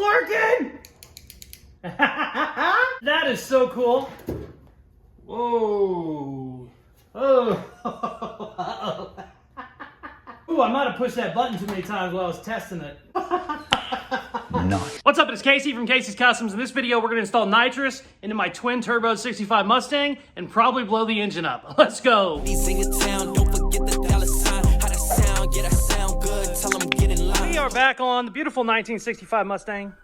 working! That is so cool. Whoa. Oh. Ooh, I might have pushed that button too many times while I was testing it. Nice. What's up, it's Casey from Caseyscustoms. In this video, we're gonna install nitrous into my twin turbo 65 Mustang and probably blow the engine up. Let's go. We are back on the beautiful 1965 Mustang.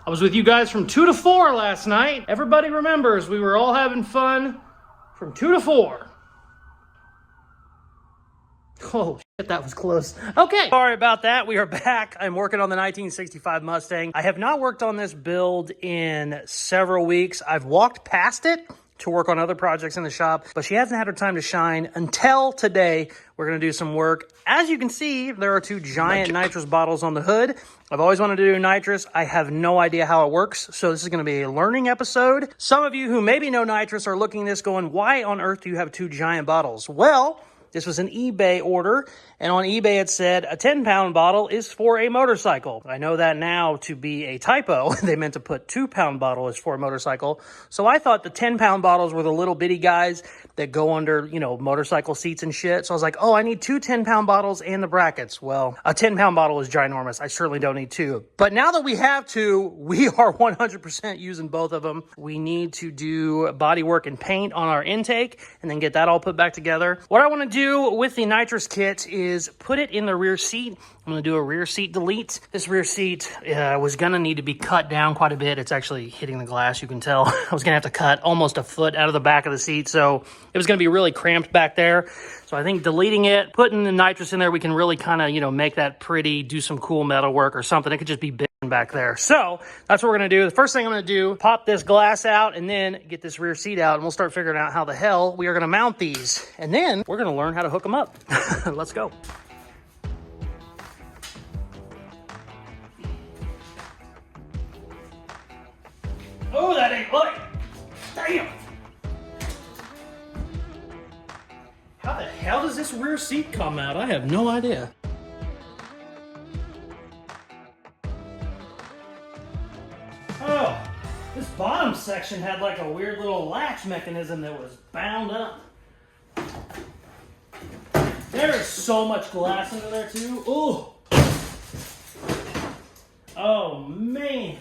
I was with you guys from 2 to 4 last night. Everybody remembers we were all having fun from 2 to 4. Oh shit, that was close. Okay, sorry about that. We are back. I'm working on the 1965 Mustang. I have not worked on this build in several weeks. I've walked past it to work on other projects in the shop, but she hasn't had her time to shine until today. We're gonna do some work. As you can see, there are 2 giant nitrous bottles on the hood. I've always wanted to do nitrous. I have no idea how it works, so this is gonna be a learning episode. Some of you who maybe know nitrous are looking at this going, why on earth do you have 2 giant bottles? Well, this was an eBay order, and on eBay it said a 10-pound bottle is for a motorcycle. I know that now to be a typo. They meant to put 2-pound bottle is for a motorcycle. So I thought the 10-pound bottles were the little bitty guys that go under, you know, motorcycle seats and shit. So I was like, oh, I need 2 10-pound bottles and the brackets. Well, a 10-pound bottle is ginormous. I certainly don't need 2. But now that we have 2, we are 100% using both of them. We need to do body work and paint on our intake and then get that all put back together. What I want to do with the nitrous kit is put it in the rear seat. I'm going to do a rear seat delete. This rear seat was going to need to be cut down quite a bit. It's actually hitting the glass, you can tell. I was going to have to cut almost a foot out of the back of the seat, so it was going to be really cramped back there. So I think deleting it, putting the nitrous in there, we can really kind of, you know, make that pretty, do some cool metal work or something. It could just be big back there. So that's what we're going to do. The first thing I'm going to do, pop this glass out and then get this rear seat out, and we'll start figuring out how the hell we are going to mount these. And then we're going to learn how to hook them up. Let's go. Oh, that ain't light. Damn. How the hell does this rear seat come out? I have no idea. Oh, this bottom section had like a weird little latch mechanism that was bound up. There is so much glass under there too. Ooh. Oh man.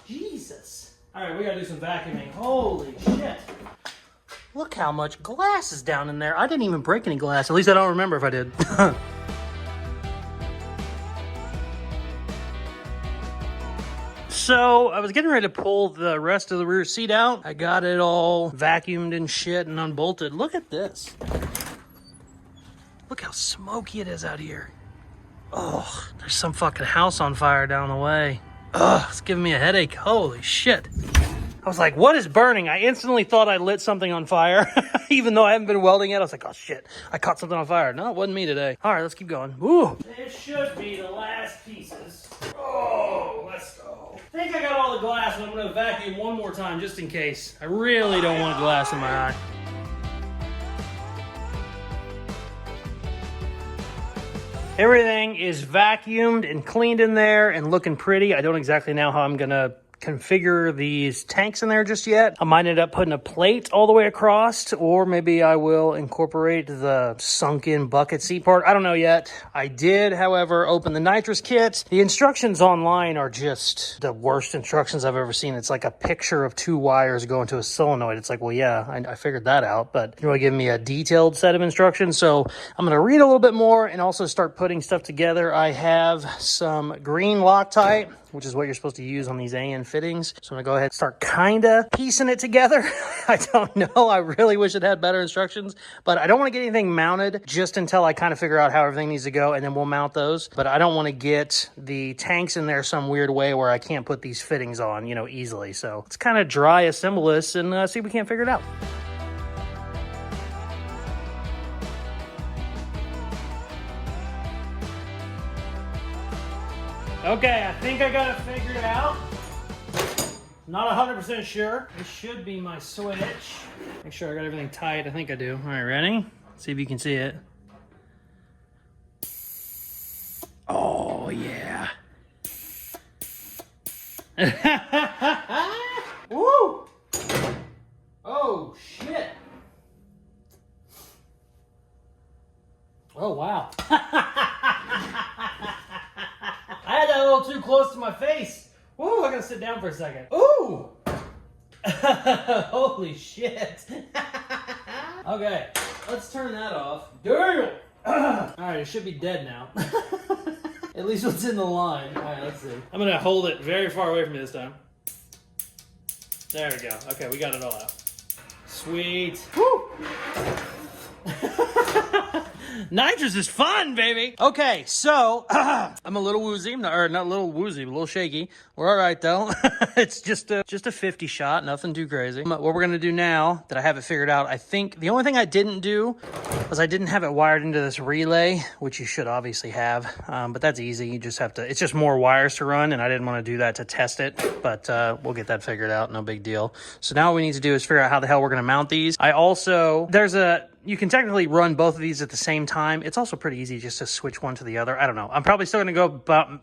Jesus. All right, we gotta do some vacuuming. Holy shit. Look how much glass is down in there. I didn't even break any glass. At least I don't remember if I did. So I was getting ready to pull the rest of the rear seat out. I got it all vacuumed and shit and unbolted. Look at this. Look how smoky it is out here. Oh, there's some fucking house on fire down the way. Ugh, it's giving me a headache. Holy shit. I was like, what is burning? I instantly thought I lit something on fire. Even though I haven't been welding yet, I was like, oh shit, I caught something on fire. No, it wasn't me today. All right, let's keep going. Ooh. This should be the last pieces. Oh, let's go. I think I got all the glass, but I'm gonna vacuum one more time just in case. I really don't want glass in my eye. Everything is vacuumed and cleaned in there and looking pretty. I don't exactly know how I'm gonna configure these tanks in there just yet. I might end up putting a plate all the way across, or maybe I will incorporate the sunken bucket seat part. I don't know yet. I did, however, open the nitrous kit. The instructions online are just the worst instructions I've ever seen. It's like a picture of 2 wires going to a solenoid. It's like, well, yeah, I figured that out, but you're really giving me a detailed set of instructions. So I'm gonna read a little bit more and also start putting stuff together. I have some green Loctite, which is what you're supposed to use on these AN fittings. So I'm gonna go ahead and start kinda piecing it together. I don't know, I really wish it had better instructions, but I don't wanna get anything mounted just until I kind of figure out how everything needs to go, and then we'll mount those. But I don't wanna get the tanks in there some weird way where I can't put these fittings on, you know, easily. So let's kind of dry assemble this and see if we can't figure it out. Okay, I think I got it figured out. Not 100% sure. This should be my switch. Make sure I got everything tight. I think I do. All right, ready? See if you can see it. yeah. Woo! Oh, shit. Oh, wow. I had that a little too close to my face. Woo, I gotta sit down for a second. Ooh! Holy shit. Okay, let's turn that off. Damn! Alright, it should be dead now. At least what's in the line. Alright, let's see. I'm gonna hold it very far away from me this time. There we go. Okay, we got it all out. Sweet. Woo! Nitrous is fun, baby. Okay, so I'm a little woozy, or not a little woozy, but a little shaky. We're all right though. It's just a 50 shot, nothing too crazy. What we're gonna do now that I have it figured out, I think the only thing I didn't do was I didn't have it wired into this relay, which you should obviously have, but that's easy. You just have to. It's just more wires to run, and I didn't want to do that to test it, but we'll get that figured out. No big deal. So now what we need to do is figure out how the hell we're gonna mount these. You can technically run both of these at the same time. It's also pretty easy just to switch one to the other. I don't know. I'm probably still going to go about...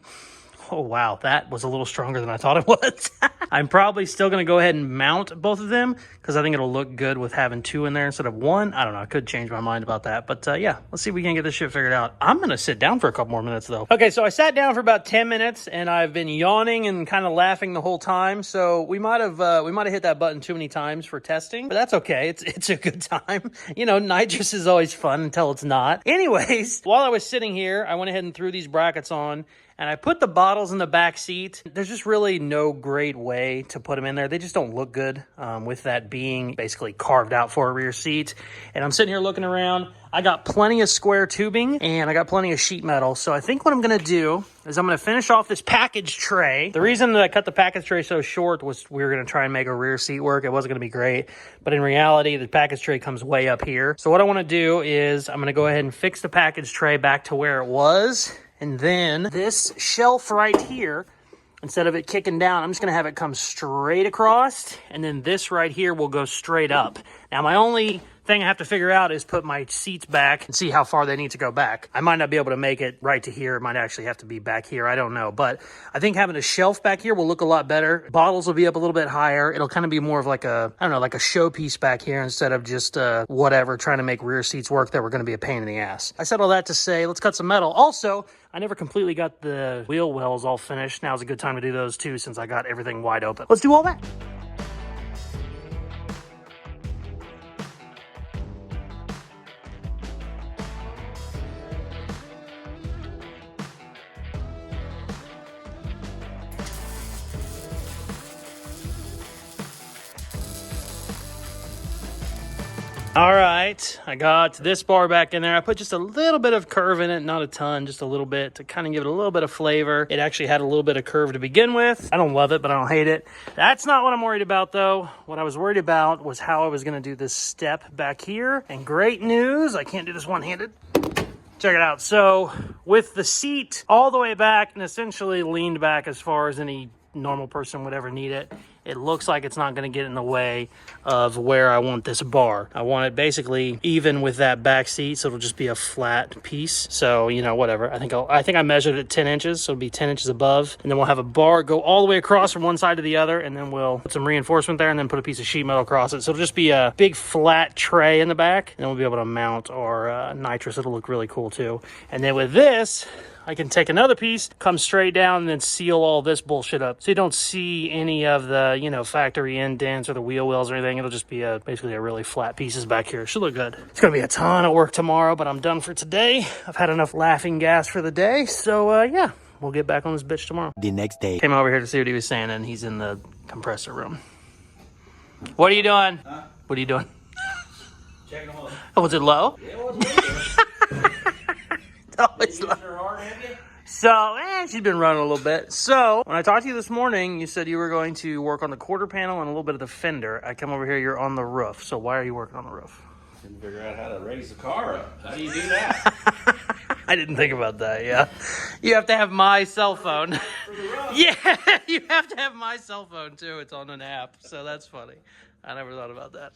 Oh, wow. That was a little stronger than I thought it was. I'm probably still going to go ahead and mount both of them because I think it'll look good with having two in there instead of one. I don't know. I could change my mind about that. But yeah, let's see if we can get this shit figured out. I'm going to sit down for a couple more minutes, though. Okay, so I sat down for about 10 minutes, and I've been yawning and kind of laughing the whole time. So we might have hit that button too many times for testing, but that's okay. It's a good time. You know, nitrous is always fun until it's not. Anyways, while I was sitting here, I went ahead and threw these brackets on, and I put the bottles in the back seat. There's just really no great way to put them in there. They just don't look good with that being basically carved out for a rear seat. And I'm sitting here looking around. I got plenty of square tubing and I got plenty of sheet metal. So I think what I'm gonna do is I'm gonna finish off this package tray. The reason that I cut the package tray so short was we were gonna try and make a rear seat work. It wasn't gonna be great, but in reality, the package tray comes way up here. So what I wanna do is I'm gonna go ahead and fix the package tray back to where it was. And then this shelf right here, instead of it kicking down, I'm just going to have it come straight across. And then this right here will go straight up. Now, my only thing I have to figure out is put my seats back and see how far they need to go back. I might not be able to make it right to here. It might actually have to be back here. I don't know. But I think having a shelf back here will look a lot better. Bottles will be up a little bit higher. It'll kind of be more of like a, I don't know, like a showpiece back here instead of just whatever, trying to make rear seats work that were going to be a pain in the ass. I said all that to say, let's cut some metal. Also, I never completely got the wheel wells all finished. Now's a good time to do those too, since I got everything wide open. Let's do all that. All right, I got this bar back in there. I put just a little bit of curve in it, not a ton, just a little bit to kind of give it a little bit of flavor. It actually had a little bit of curve to begin with. I don't love it, but I don't hate it. That's not what I'm worried about though. What I was worried about was how I was gonna do this step back here. And great news, I can't do this one-handed. Check it out. So with the seat all the way back and essentially leaned back as far as any normal person would ever need it, it looks like it's not going to get in the way of where I want this bar. I want it basically even with that back seat, so it'll just be a flat piece. So, you know, whatever. I think I measured it 10 inches, so it'll be 10 inches above. And then we'll have a bar go all the way across from one side to the other, and then we'll put some reinforcement there and then put a piece of sheet metal across it. So it'll just be a big flat tray in the back, and then we'll be able to mount our nitrous. It'll look really cool too. And then with this, I can take another piece, come straight down, and then seal all this bullshit up. So you don't see any of the, you know, factory indents or the wheel wells or anything. It'll just be basically a really flat pieces back here. Should look good. It's going to be a ton of work tomorrow, but I'm done for today. I've had enough laughing gas for the day. So, yeah, we'll get back on this bitch tomorrow. The next day. Came over here to see what he was saying, and he's in the compressor room. What are you doing? Huh? What are you doing? Checking the hole. Oh, was it low? Yeah, it was Always low. So, she's been running a little bit. So, when I talked to you this morning, you said you were going to work on the quarter panel and a little bit of the fender. I come over here, you're on the roof. So, why are you working on the roof? Couldn't figure out how to raise the car up. How do you do that? I didn't think about that, yeah. You have to have my cell phone. Yeah, you have to have my cell phone, too. It's on an app, so that's funny. I never thought about that.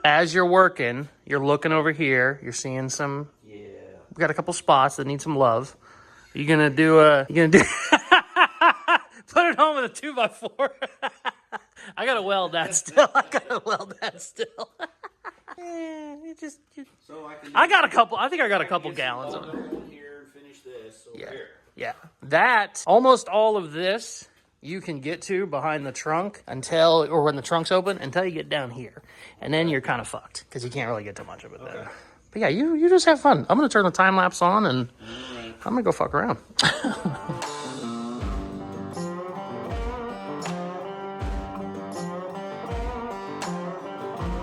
As you're working, you're looking over here. You're seeing some... Yeah. We got a couple spots that need some love. You gonna do put it on with a 2x4. I gotta weld that still. So I got a couple. I think I got a couple gallons of it. Here, finish this over here. Yeah. That, almost all of this, you can get to behind the trunk or when the trunk's open, until you get down here. And then you're kind of fucked, because you can't really get too much of it there. But yeah, you just have fun. I'm going to turn the time lapse on, and I'm going to go fuck around.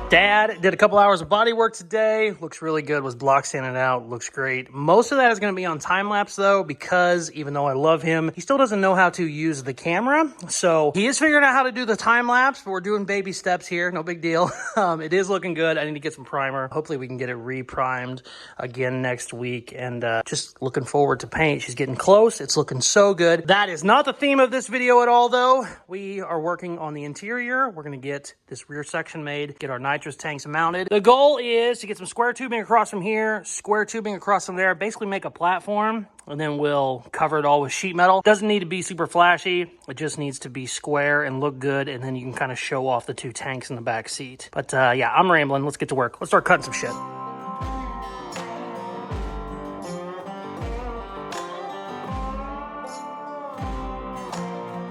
Dad did a couple hours of body work today. Looks really good. Was block sanding out. Looks great. Most of that is going to be on time lapse though, because even though I love him, he still doesn't know how to use the camera. So he is figuring out how to do the time lapse, but we're doing baby steps here. No big deal. It is looking good. I need to get some primer. Hopefully we can get it re-primed again next week. And just looking forward to paint. She's getting close. It's looking so good. That is not the theme of this video at all though. We are working on the interior. We're going to get this rear section made, get our nitrous tanks mounted. The goal is to get some square tubing across from here, square tubing across from there, basically make a platform, and then we'll cover it all with sheet metal. Doesn't need to be super flashy. It just needs to be square and look good, and then you can kind of show off the two tanks in the back seat. But yeah, I'm rambling. Let's get to work. Let's start cutting some shit.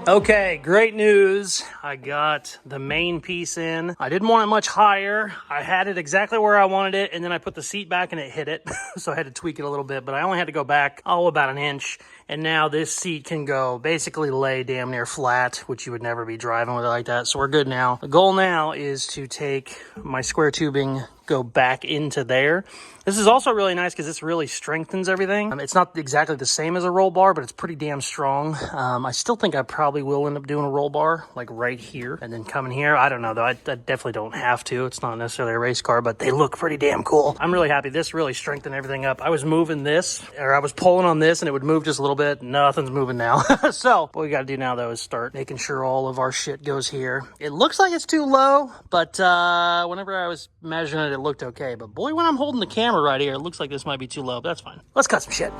Okay, great news. I got the main piece in. I didn't want it much higher. I had it exactly where I wanted it, and then I put the seat back and it hit it. So I had to tweak it a little bit, but I only had to go back, about an inch. And now this seat can go basically lay damn near flat, which you would never be driving with it like that. So we're good now. The goal now is to take my square tubing, go back into there. This is also really nice because this really strengthens everything. It's not exactly the same as a roll bar, but it's pretty damn strong. I still think I probably will end up doing a roll bar like right here and then coming here. I don't know though. I definitely don't have to. It's not necessarily a race car, but they look pretty damn cool. I'm really happy. This really strengthened everything up. I was moving this, or I was pulling on this and it would move just a little bit. Nothing's moving now. So what we got to do now though is start making sure all of our shit goes here. It looks like it's too low, but whenever I was measuring it, it looked okay. But boy, when I'm holding the camera right here, it looks like this might be too low, but that's fine. Let's cut some shit.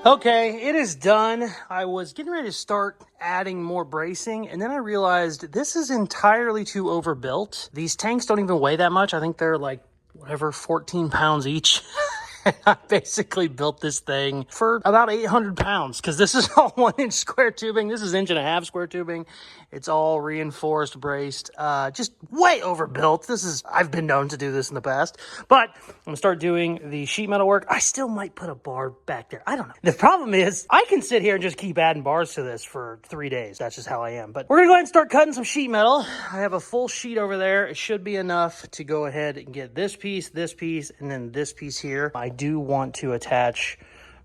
Okay, it is done. I was getting ready to start adding more bracing, and then I realized this is entirely too overbuilt. These tanks don't even weigh that much. I think they're like, 14 pounds each. I basically built this thing for about 800 pounds because this is all 1-inch square tubing. This is 1.5-inch square tubing. It's all reinforced, braced, just way overbuilt. I've been known to do this in the past, but I'm gonna start doing the sheet metal work. I still might put a bar back there. I don't know. The problem is I can sit here and just keep adding bars to this for 3 days. That's just how I am. But we're gonna go ahead and start cutting some sheet metal. I have a full sheet over there. It should be enough to go ahead and get this piece, and then this piece here. I do want to attach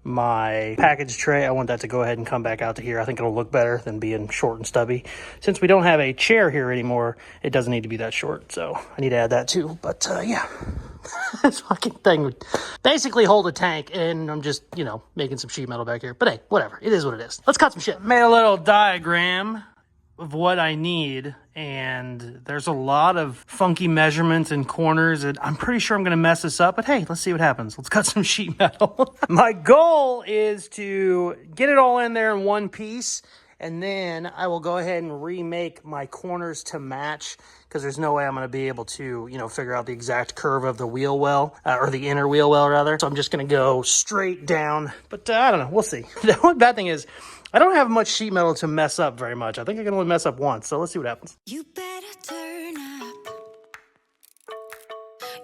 my package tray. I want that to go ahead and come back out to here. I think it'll look better than being short and stubby. Since we don't have a chair here anymore, it doesn't need to be that short. So I need to add that too. But yeah, this fucking thing would basically hold a tank, and I'm just, making some sheet metal back here. But hey, whatever. It is what it is. Let's cut some shit. Made a little diagram of what I need, and there's a lot of funky measurements and corners, and I'm pretty sure I'm gonna mess this up, but hey, let's see what happens. Let's cut some sheet metal. My goal is to get it all in there in one piece, and then I will go ahead and remake my corners to match, because there's no way I'm gonna be able to, figure out the exact curve of the wheel well, or the inner wheel well rather. So I'm just gonna go straight down, but I don't know, we'll see. The only bad thing is, I don't have much sheet metal to mess up very much. I think I can only mess up once, so let's see what happens. You better turn up.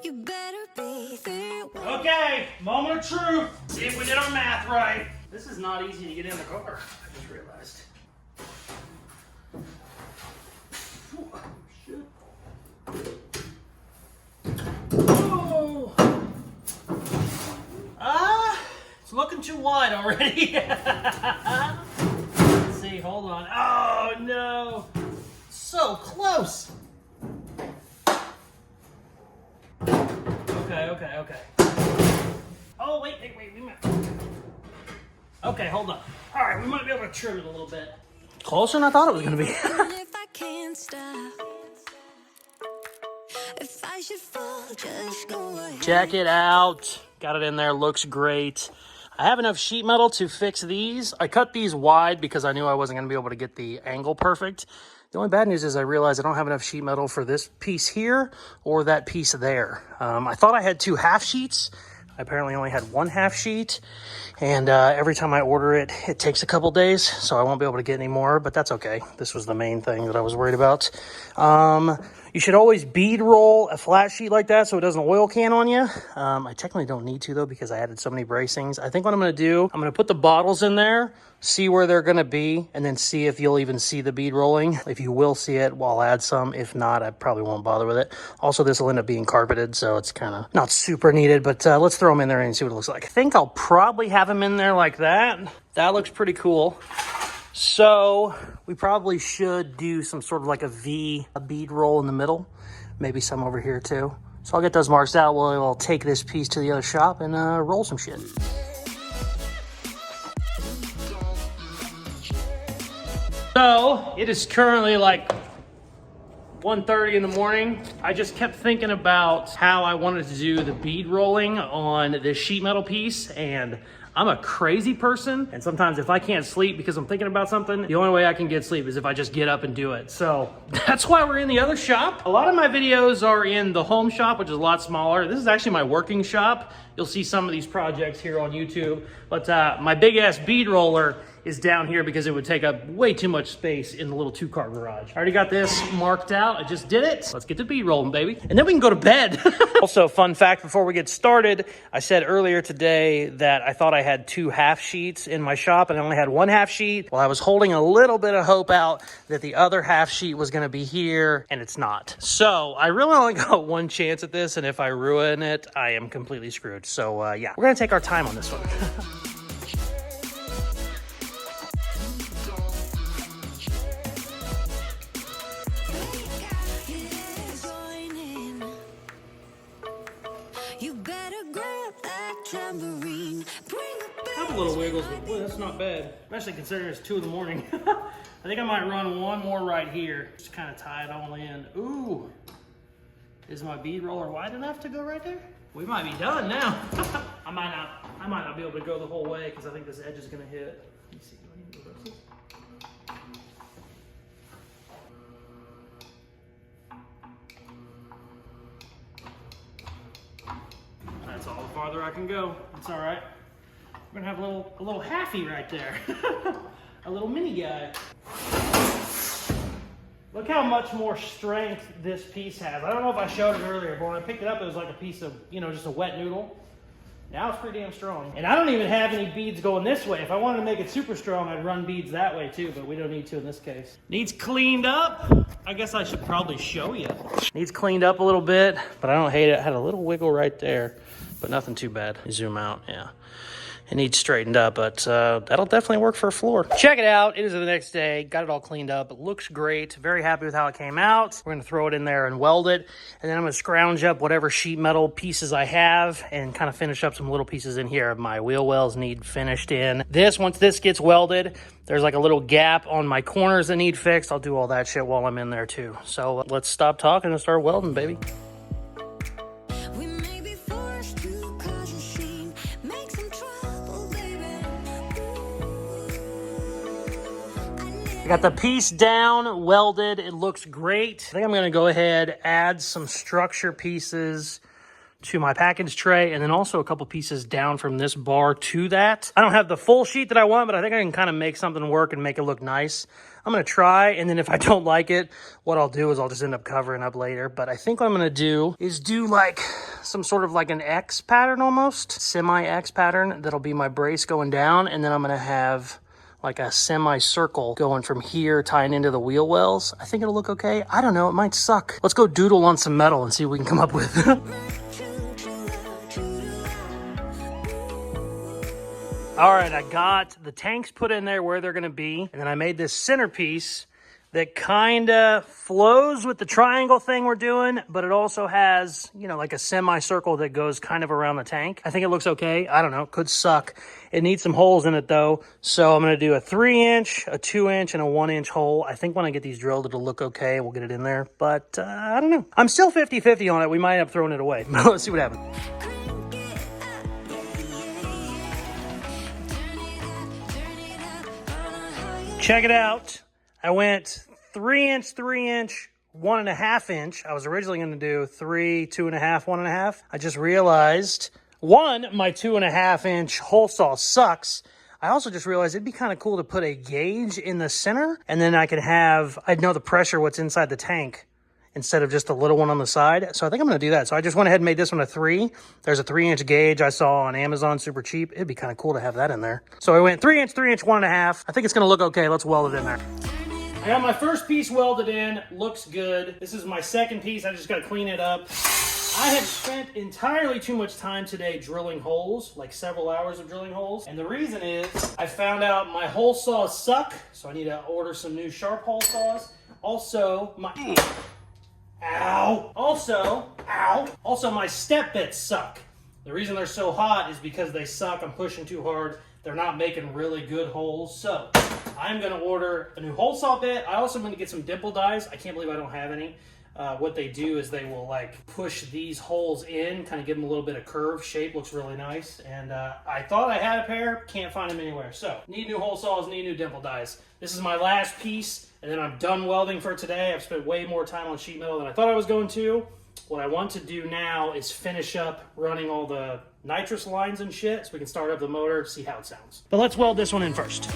You better be there. Okay, moment of truth. See if we did our math right. This is not easy to get in the car, I just realized. Oh, shit. Oh. It's looking too wide already. Let's see, hold on. Oh no, so close. Oh, wait, we might. Okay, hold on. All right, we might be able to trim it a little bit. Closer than I thought it was gonna be. Even if I can't stop, if I should fall, just go ahead. Check it out. Got it in there, looks great. I have enough sheet metal to fix these. I cut these wide because I knew I wasn't gonna be able to get the angle perfect. The only bad news is I realized I don't have enough sheet metal for this piece here or that piece there. I thought I had 2 half sheets. I apparently only had 1 half sheet. And every time I order it, it takes a couple days, so I won't be able to get any more, but that's okay. This was the main thing that I was worried about. You should always bead roll a flat sheet like that so it doesn't oil can on you. I technically don't need to, though, because I added so many bracings. I think what I'm going to do, I'm going to put the bottles in there, see where they're going to be, and then see if you'll even see the bead rolling. If you will see it, well, I'll add some. If not, I probably won't bother with it. Also, this will end up being carpeted, so it's kind of not super needed, but let's throw them in there and see what it looks like. I think I'll probably have them in there like that. That looks pretty cool. So we probably should do some sort of like a bead roll in the middle, maybe some over here too. So I'll get those marks out. We'll take this piece to the other shop and roll some shit. So it is currently like 1:30 in the morning. I just kept thinking about how I wanted to do the bead rolling on this sheet metal piece, and I'm a crazy person, and sometimes if I can't sleep because I'm thinking about something, the only way I can get sleep is if I just get up and do it. So that's why we're in the other shop. A lot of my videos are in the home shop, which is a lot smaller. This is actually my working shop. You'll see some of these projects here on YouTube, but my big ass bead roller is down here because it would take up way too much space in the little 2-car garage. I already got this marked out. I just did it. Let's get the bead rolling, baby. And then we can go to bed. Also, fun fact before we get started, I said earlier today that I thought I had 2 half sheets in my shop and I only had 1 half sheet. Well, I was holding a little bit of hope out that the other half sheet was gonna be here, and it's not. So I really only got 1 chance at this, and if I ruin it, I am completely screwed. So yeah, we're gonna take our time on this one. You better grab that tambourine. Bring it back. I have a little wiggles, but boy, that's not bad. Especially considering it's 2 in the morning. I think I might run 1 more right here. Just kind of tie it all in. Ooh. Is my bead roller wide enough to go right there? We might be done now. I might not be able to go the whole way because I think this edge is gonna hit. Let me see. Do I need to reverse this? That's all the farther I can go. It's all right. We're gonna have a little halfie right there. A little mini guy. Look how much more strength this piece has. I don't know if I showed it earlier, but when I picked it up, it was like a piece of, just a wet noodle. Now it's pretty damn strong. And I don't even have any beads going this way. If I wanted to make it super strong, I'd run beads that way too, but we don't need to in this case. Needs cleaned up. I guess I should probably show you. Needs cleaned up a little bit, but I don't hate it. It had a little wiggle right there, but nothing too bad. You zoom out, yeah. It needs straightened up, but that'll definitely work for a floor. Check it out. It is the next day. Got it all cleaned up. It looks great. Very happy with how it came out. We're gonna throw it in there and weld it. And then I'm gonna scrounge up whatever sheet metal pieces I have and kind of finish up some little pieces in here. My wheel wells need finished in. Once this gets welded, there's like a little gap on my corners that need fixed. I'll do all that shit while I'm in there too. So let's stop talking and start welding, baby. We may be forced to cause a scene, make some trouble, baby. I got the piece down, welded. It looks great. I think I'm gonna go ahead, add some structure pieces to my package tray, and then also a couple pieces down from this bar to that. I don't have the full sheet that I want, but I think I can kind of make something work and make it look nice. I'm gonna try, and then if I don't like it, what I'll do is I'll just end up covering up later. But I think what I'm gonna do is do like some sort of like an X pattern almost, semi-X pattern. That'll be my brace going down, and then I'm gonna have like a semi-circle going from here, tying into the wheel wells. I think it'll look okay. I don't know, it might suck. Let's go doodle on some metal and see what we can come up with. All right, I got the tanks put in there where they're gonna be, and then I made this centerpiece that kind of flows with the triangle thing we're doing, but it also has, you know, like a semicircle that goes kind of around the tank. I think it looks okay. I don't know. Could suck. It needs some holes in it though. So I'm going to do a 3-inch, a 2-inch, and a 1-inch hole. I think when I get these drilled, it'll look okay. We'll get it in there, but I don't know. I'm still 50-50 on it. We might end up throwing it away. Let's see what happens. Crank it up, turn it up on a higher. Check it out. I went 3-inch, 3-inch, 1.5-inch. I was originally going to do 3, 2.5, 1.5. I just realized, one, my 2.5-inch hole saw sucks. I also just realized it'd be kind of cool to put a gauge in the center, and then I'd know the pressure, what's inside the tank, instead of just a little one on the side. So I think I'm going to do that. So I just went ahead and made this one a 3. There's a 3-inch gauge I saw on Amazon, super cheap. It'd be kind of cool to have that in there. So I went 3-inch, 3-inch, 1.5. I think it's going to look okay. Let's weld it in there. I got my first piece welded in. Looks good. This is my second piece. I just got to clean it up. I have spent entirely too much time today drilling holes, like several hours of drilling holes. And the reason is I found out my hole saws suck, so I need to order some new sharp hole saws. Also, Also, my step bits suck. The reason they're so hot is because they suck. I'm pushing too hard. They're not making really good holes. So I'm going to order a new hole saw bit. I also am going to get some dimple dies. I can't believe I don't have any. What they do is they will like push these holes in, kind of give them a little bit of curve shape. Looks really nice. And I thought I had a pair. Can't find them anywhere. So need new hole saws, need new dimple dies. This is my last piece. And then I'm done welding for today. I've spent way more time on sheet metal than I thought I was going to. What I want to do now is finish up running all the nitrous lines and shit so we can start up the motor, see how it sounds. But let's weld this one in first.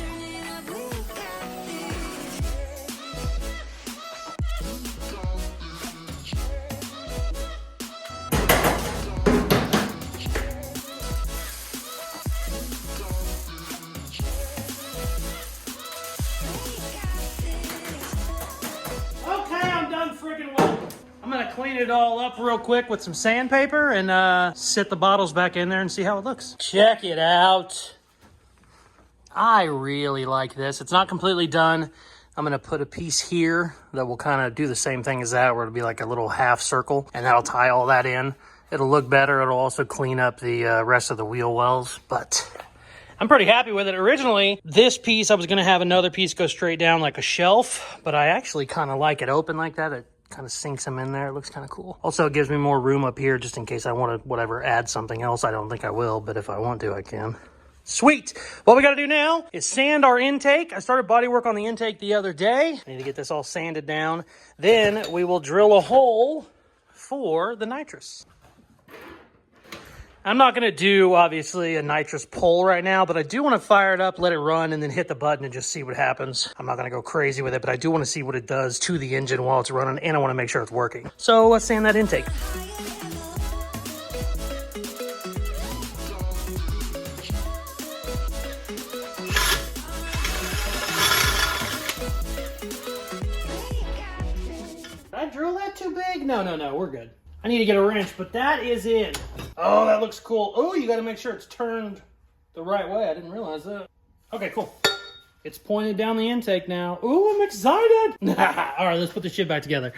I'm gonna clean it all up real quick with some sandpaper and sit the bottles back in there and see how it looks. Check it out. I really like this. It's not completely done. I'm gonna put a piece here that will kind of do the same thing as that, where it'll be like a little half circle, and that'll tie all that in. It'll look better. It'll also clean up the rest of the wheel wells, but I'm pretty happy with it. Originally, this piece, I was gonna have another piece go straight down like a shelf, but I actually kind of like it open like that. It kind of sinks them in there. It looks kind of cool. Also, it gives me more room up here just in case I want to, whatever, add something else. I don't think I will, but if I want to, I can. Sweet. What we got to do now is sand our intake. I started body work on the intake the other day. I need to get this all sanded down. Then we will drill a hole for the nitrous. I'm not going to do, obviously, a nitrous pull right now, but I do want to fire it up, let it run, and then hit the button and just see what happens. I'm not going to go crazy with it, but I do want to see what it does to the engine while it's running, and I want to make sure it's working. So let's sand that intake. Did I drill that too big? No, we're good. I need to get a wrench, but that is in. Oh, that looks cool. Oh, you got to make sure it's turned the right way. I didn't realize that. Okay, cool. It's pointed down the intake now. Ooh, I'm excited. All right, let's put this shit back together.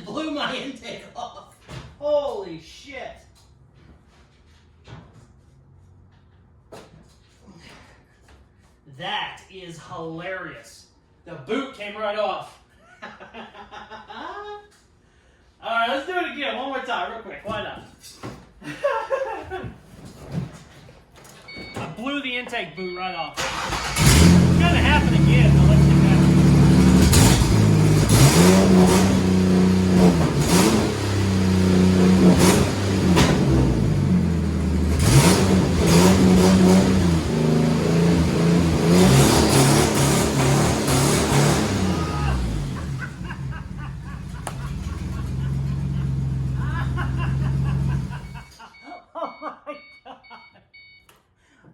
just blew my intake off. Holy shit. That is hilarious. The boot came right off. All right, let's do it again. One more time, real quick. Why not? I blew the intake boot right off. It's gonna happen again, but let's see what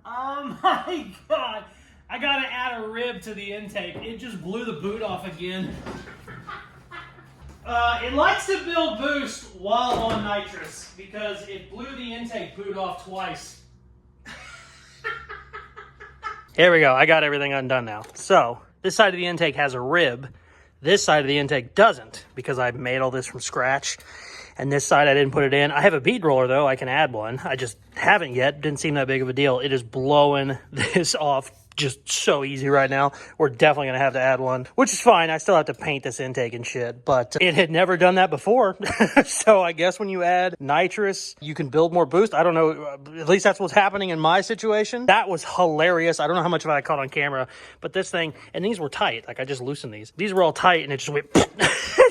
Oh my god! I gotta add a rib to the intake. It just blew the boot off again. It likes to build boost while on nitrous because it blew the intake boot off twice. Here we go. I got everything undone now. So this side of the intake has a rib. This side of the intake doesn't because I made all this from scratch. And this side, I didn't put it in. I have a bead roller, though. I can add one. I just haven't yet. Didn't seem that big of a deal. It is blowing this off just so easy right now. We're definitely going to have to add one, which is fine. I still have to paint this intake and shit, but it had never done that before. So I guess when you add nitrous, you can build more boost. I don't know. At least that's what's happening in my situation. That was hilarious. I don't know how much of it I caught on camera, but this thing, and these were tight. Like I just loosened these. These were all tight and it just went...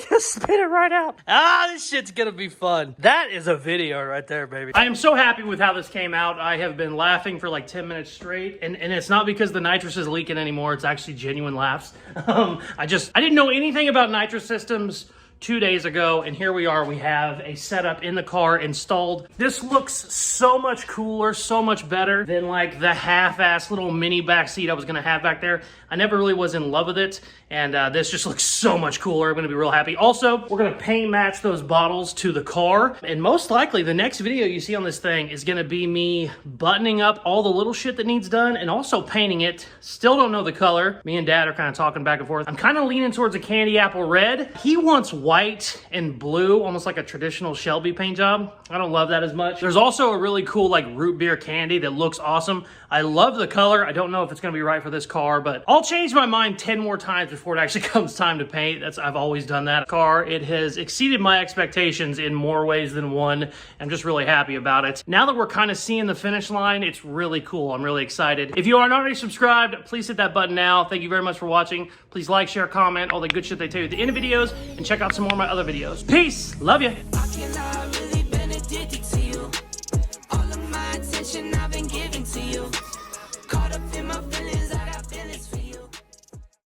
Just spit it right out. Ah, this shit's gonna be fun. That is a video right there, baby. I am so happy with how this came out. I have been laughing for like 10 minutes straight, and it's not because the nitrous is leaking anymore. It's actually genuine laughs. I didn't know anything about nitrous systems 2 days ago, and here we are. We have a setup in the car installed. This looks so much cooler, so much better than like the half-ass little mini back seat I was gonna have back there. I never really was in love with it, and this just looks so much cooler. I'm gonna be real happy. Also, we're gonna paint match those bottles to the car, and most likely the next video you see on this thing is gonna be me buttoning up all the little shit that needs done and also painting it. Still don't know the color. Me and Dad are kind of talking back and forth. I'm kind of leaning towards a candy apple red. He wants white and blue, almost like a traditional Shelby paint job. I don't love that as much. There's also a really cool like root beer candy that looks awesome. I love the color. I don't know if it's gonna be right for this car, but I'll change my mind 10 more times before it actually comes time to paint. I've always done that. Car, it has exceeded my expectations in more ways than one. I'm just really happy about it. Now that we're kind of seeing the finish line, it's really cool. I'm really excited. If you aren't already subscribed, please hit that button now. Thank you very much for watching. Please like, share, comment, all the good shit they tell you at the end of videos, and check out some more of my other videos. Peace. Love you.